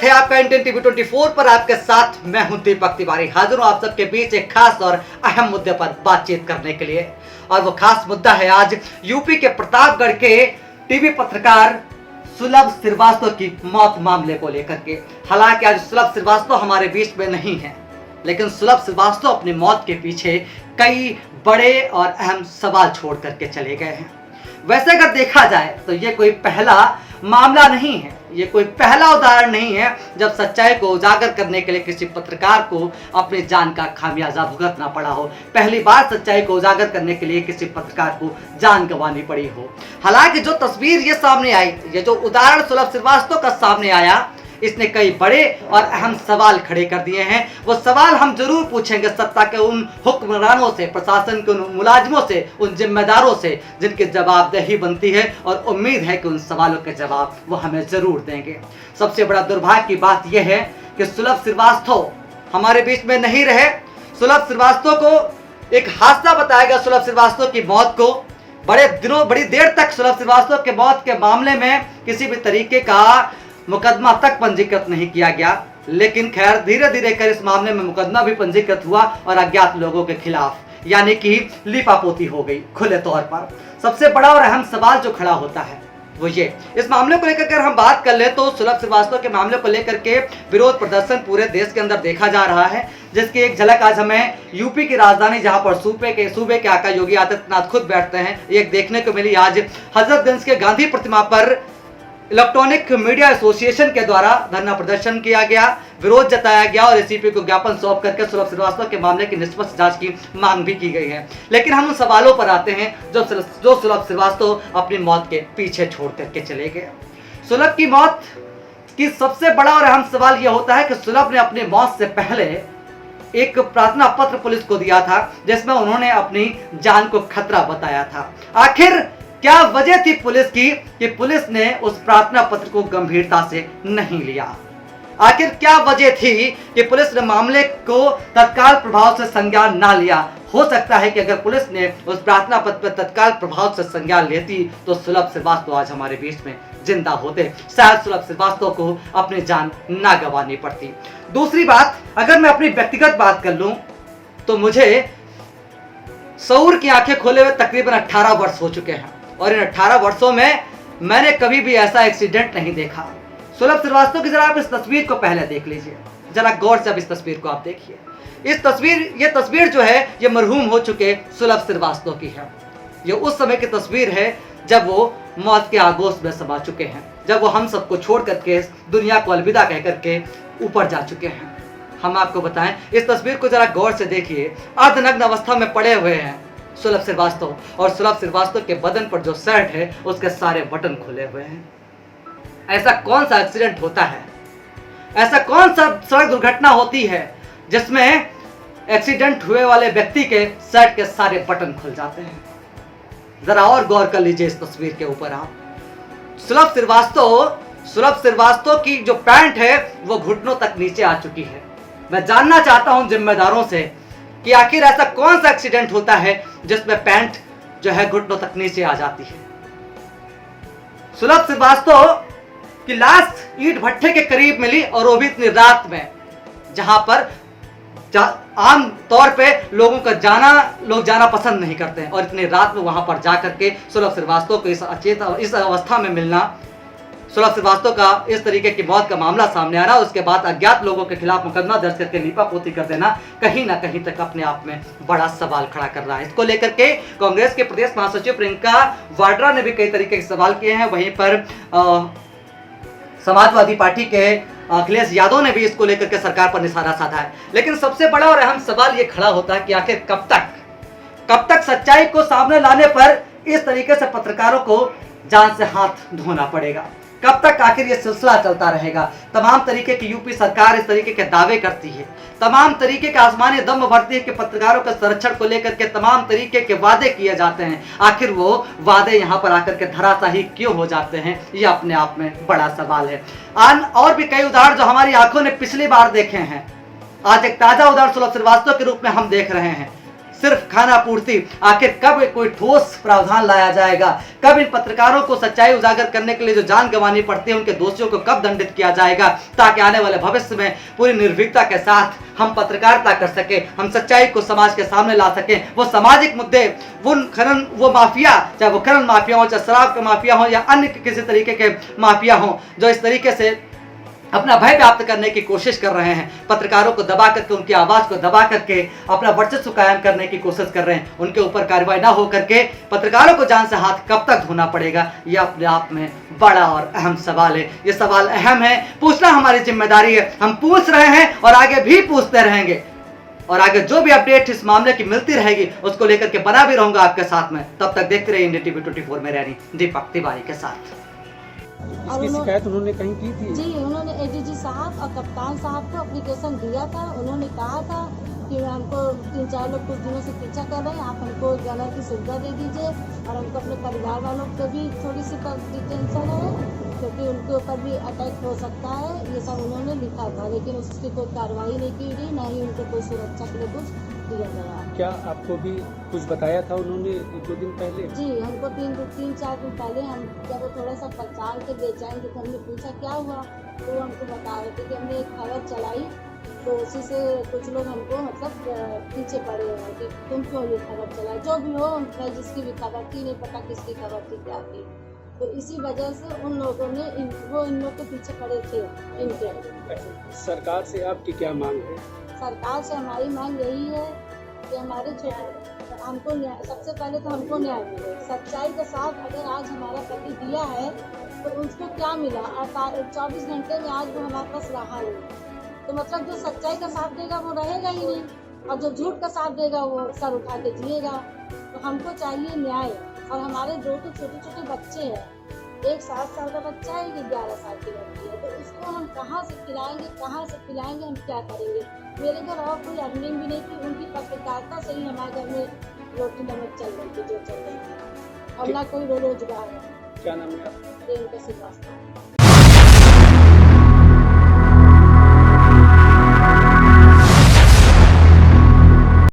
स्वागत है आपका इंडियन टीवी 24 पर। आपके साथ मैं हूं दीपक तिवारी, हाजिर हूं आप सबके बीच एक खास और अहम मुद्दे पर बातचीत करने के लिए। और वो खास मुद्दा है आज यूपी के प्रतापगढ़ के टीवी पत्रकार सुलभ श्रीवास्तव की मौत मामले को लेकर के। हालांकि आज सुलभ श्रीवास्तव हमारे बीच में नहीं है, लेकिन सुलभ श्रीवास्तव अपनी मौत के पीछे कई बड़े और अहम सवाल छोड़ करके चले गए हैं। वैसे अगर देखा जाए तो ये कोई पहला मामला नहीं है, ये कोई पहला उदाहरण नहीं है जब सच्चाई को उजागर करने के लिए किसी पत्रकार को अपनी जान का खामियाजा भुगतना पड़ा हो। पहली बार सच्चाई को उजागर करने के लिए किसी पत्रकार को जान गंवानी पड़ी हो। हालांकि जो तस्वीर ये सामने आई, ये जो उदाहरण सुलभ श्रीवास्तव का सामने आया, इसने कई बड़े और अहम सवाल खड़े कर दिए हैं। वो सवाल हम जरूर पूछेंगे सत्ता के उन हुक्मरानों से, प्रशासन के उन मुलाजिमों से, उन जिम्मेदारों से जिनकी जवाबदेही बनती है, और उम्मीद है कि उन सवालों के जवाब वो हमें जरूर देंगे। सबसे बड़ा दुर्भाग्य की बात यह है कि सुलभ श्रीवास्तव हमारे बीच में नहीं रहे। सुलभ श्रीवास्तव को एक हादसा बताया गया। सुलभ श्रीवास्तव की मौत को बड़ी देर तक सुलभ श्रीवास्तव के मौत के मामले में किसी भी तरीके का मुकदमा तक पंजीकृत नहीं किया गया, लेकिन खैर धीरे धीरे कर इस मामले में मुकदमा भी पंजीकृत हुआ और अज्ञात लोगों के खिलाफ यानी कि लीपापोती हो गई खुले तौर पर। सबसे बड़ा और अहम सवाल जो खड़ा होता है वो ये, इस मामले को लेकर अगर हम बात कर ले तो सुलभ श्रीवास्तव के मामले को लेकर के विरोध प्रदर्शन पूरे देश के अंदर देखा जा रहा है, जिसकी एक झलक आज हमें यूपी की राजधानी जहां पर सूबे के आका योगी आदित्यनाथ खुद बैठते हैं, एक देखने को मिली। आज हजरतगंज के गांधी प्रतिमा पर इलेक्ट्रॉनिक मीडिया एसोसिएशन के द्वारा धरना प्रदर्शन किया गया, विरोध जताया गया और एसीपी को ज्ञापन सौंप करके सुलभ श्रीवास्तव के मामले की निष्पक्ष जांच की मांग भी की गई है। लेकिन हम उन सवालों पर आते हैं जो सुलभ श्रीवास्तव अपनी मौत के पीछे छोड़ करके चले गए। सुलभ की मौत की सबसे बड़ा और अहम सवाल यह होता है कि सुलभ ने अपनी मौत से पहले एक प्रार्थना पत्र पुलिस को दिया था, जिसमें उन्होंने अपनी जान को खतरा बताया था। आखिर क्या वजह थी पुलिस की कि पुलिस ने उस प्रार्थना पत्र को गंभीरता से नहीं लिया? आखिर क्या वजह थी कि पुलिस ने मामले को तत्काल प्रभाव से संज्ञान ना लिया? हो सकता है कि अगर पुलिस ने उस प्रार्थना पत्र पर तत्काल प्रभाव से संज्ञान लेती तो सुलभ श्रीवास्तव आज हमारे बीच में जिंदा होते, शायद सुलभ श्रीवास्तव को अपनी जान ना गंवानी पड़ती। दूसरी बात, अगर मैं अपनी व्यक्तिगत बात कर लूं तो मुझे शऊर की आंखें खोले हुए तकरीबन 18 वर्ष हो चुके हैं, और इन 18 वर्षों में मैंने कभी भी ऐसा एक्सीडेंट नहीं देखा। सुलभ श्रीवास्तव की जरा आप इस तस्वीर को पहले देख लीजिए, जरा गौर से अब इस तस्वीर को आप देखिए। ये तस्वीर जो है ये मरहूम हो चुके सुलभ श्रीवास्तव की है। ये उस समय की तस्वीर है जब वो मौत के आगोश में समा चुके हैं, जब वो हम सबको छोड़ करके दुनिया को अलविदा कह करके ऊपर जा चुके हैं। हम आपको बताएं, इस तस्वीर को जरा गौर से देखिए। अर्धनग्न अवस्था में पड़े हुए हैं सुलभ श्रीवास्तव, और सुलभ श्रीवास्तव के बदन पर जो शर्ट है उसके सारे बटन खुले हुए हैं। ऐसा कौन सा एक्सीडेंट होता है, ऐसा कौन सा सड़क दुर्घटना होती है जिसमें एक्सीडेंट हुए वाले व्यक्ति के शर्ट के सारे बटन खुल जाते हैं? जरा और गौर कर लीजिए इस तस्वीर के ऊपर आप। सुलभ श्रीवास्तव की जो पैंट है वो घुटनों तक नीचे आ चुकी है। मैं जानना चाहता हूं जिम्मेदारों से कि आखिर ऐसा कौन सा एक्सीडेंट होता है जिसमें पैंट जो है घुटनों तक नीचे आ जाती है। सुलभ श्रीवास्तव की लाश ईंट भट्ठे के करीब मिली, और वो भी इतनी रात में जहां पर आम तौर पे लोग जाना पसंद नहीं करते हैं, और इतनी रात में वहां पर जाकर के सुलभ श्रीवास्तव को इस अवस्था में मिलना, सुलभ श्रीवास्तव का इस तरीके की मौत का मामला सामने आना, उसके बाद अज्ञात लोगों के खिलाफ मुकदमा दर्ज करके लीपापोती कर देना कहीं ना कहीं तक अपने आप में बड़ा सवाल खड़ा कर रहा है। इसको लेकर के कांग्रेस के प्रदेश महासचिव प्रियंका वाड्रा ने भी कई तरीके के सवाल किए हैं। वहीं पर समाजवादी पार्टी के अखिलेश यादव ने भी इसको लेकर के सरकार पर निशाना साधा है। लेकिन सबसे बड़ा और अहम सवाल ये खड़ा होता है कि आखिर कब तक सच्चाई को सामने लाने पर इस तरीके से पत्रकारों को जान से हाथ धोना पड़ेगा? कब तक आखिर ये सिलसिला चलता रहेगा? तमाम तरीके की यूपी सरकार इस तरीके के दावे करती है, तमाम तरीके के आसमानी दम भरती है कि पत्रकारों के संरक्षण को लेकर के तमाम तरीके के वादे किए जाते हैं। आखिर वो वादे यहाँ पर आकर के धराशायी क्यों हो जाते हैं, ये अपने आप में बड़ा सवाल है। और भी कई उदाहरण जो हमारी आंखों ने पिछली बार देखे हैं, आज एक ताजा उदाहरण सुलभ श्रीवास्तव के रूप में हम देख रहे हैं। सिर्फ खाना पूर्ति। आखिर कब कोई ठोस प्रावधान लाया जाएगा? कब इन पत्रकारों को सच्चाई उजागर करने के लिए जो जान गंवानी पड़ती है उनके दोषियों को कब दंडित किया जाएगा, ताकि आने वाले भविष्य में पूरी निर्भीकता के साथ हम पत्रकारिता कर सके, हम सच्चाई को समाज के सामने ला सके। वो सामाजिक मुद्दे, वो माफिया, चाहे वो खनन माफिया हो, चाहे शराब के माफिया हो, या अन्य किसी तरीके के माफिया हो, जो इस तरीके से अपना भय प्राप्त करने की कोशिश कर रहे हैं, पत्रकारों को दबा करके, उनकी आवाज को दबा करके अपना वर्चस्व कायम करने की कोशिश कर रहे हैं, उनके ऊपर कार्रवाई ना हो करके पत्रकारों को जान से हाथ कब तक धोना पड़ेगा, यह अपने आप में बड़ा और अहम सवाल है। ये सवाल अहम है, पूछना हमारी जिम्मेदारी है। हम पूछ रहे हैं और आगे भी पूछते रहेंगे, और आगे जो भी अपडेट इस मामले की मिलती रहेगी उसको लेकर के बना भी रहूंगा आपके साथ में। तब तक देखते रहिए इंडिया टीवी 24 में रहनी दीपक तिवारी के साथ। इसकी शिकायत उन्होंने कहीं की थी? जी, उन्होंने एडीजी साहब और कप्तान साहब को एप्लीकेशन दिया था। उन्होंने कहा था कि हमको 3-4 लोग कुछ दिनों से पीछा कर रहे हैं, आप हमको जाना की सुविधा दे दीजिए, और हमको अपने परिवार वालों को भी थोड़ी सी टेंशन है क्योंकि उनके ऊपर भी अटैक हो सकता है। ये सब उन्होंने लिखा था, लेकिन उसकी कोई कार्रवाई नहीं की गई, ना ही उनको कोई सुरक्षा के लिए कुछ दिया गया। क्या आपको भी कुछ बताया था उन्होंने 2 दिन पहले? जी, हमको 3-4 दिन पहले हम जब थोड़ा सा पहचान के बेचैन थे, हमने पूछा क्या हुआ, तो वो हमको बता रहे थे कि हमने एक खबर चलाई, तो उसी से कुछ लोग हमको मतलब पीछे पड़े हैं कि तुम क्यों ये खबर चलाई। जो भी हो, उनका जिसकी भी खबर थी, नहीं पता किसकी खबर थी क्या थी, तो इसी वजह से उन लोगों ने इन लोग के पीछे पड़े थे इनके। सरकार से आपकी क्या मांग है? सरकार से हमारी मांग यही है कि हमारे हमको सबसे पहले तो हमको न्याय मिले, सच्चाई के साथ। अगर आज हमारा पति दिया है तो उसको क्या मिला, और 24 घंटे में आज वो हमारे पास रहा नहीं, तो मतलब जो सच्चाई का साथ देगा वो रहेगा ही नहीं, और जो झूठ का साथ देगा वो सर उठा के जिएगा। तो हमको चाहिए न्याय। और हमारे 2 तो छोटे छोटे बच्चे हैं, एक 7 साल का बच्चा है, एक 11 साल की लड़की है, तो उसको हम कहाँ से खिलाएंगे, कहाँ से पिलाएंगे, हम क्या करेंगे। मेरे घर और कोई अर्निंग भी नहीं थी, उनकी पत्रकारिता से ही हमारे घर में रोटी नमक चल रही थी, जो चल रही थी, और ना कोई रोजगार है। क्या नाम है आपका? प्रियंका श्रीवास्तव।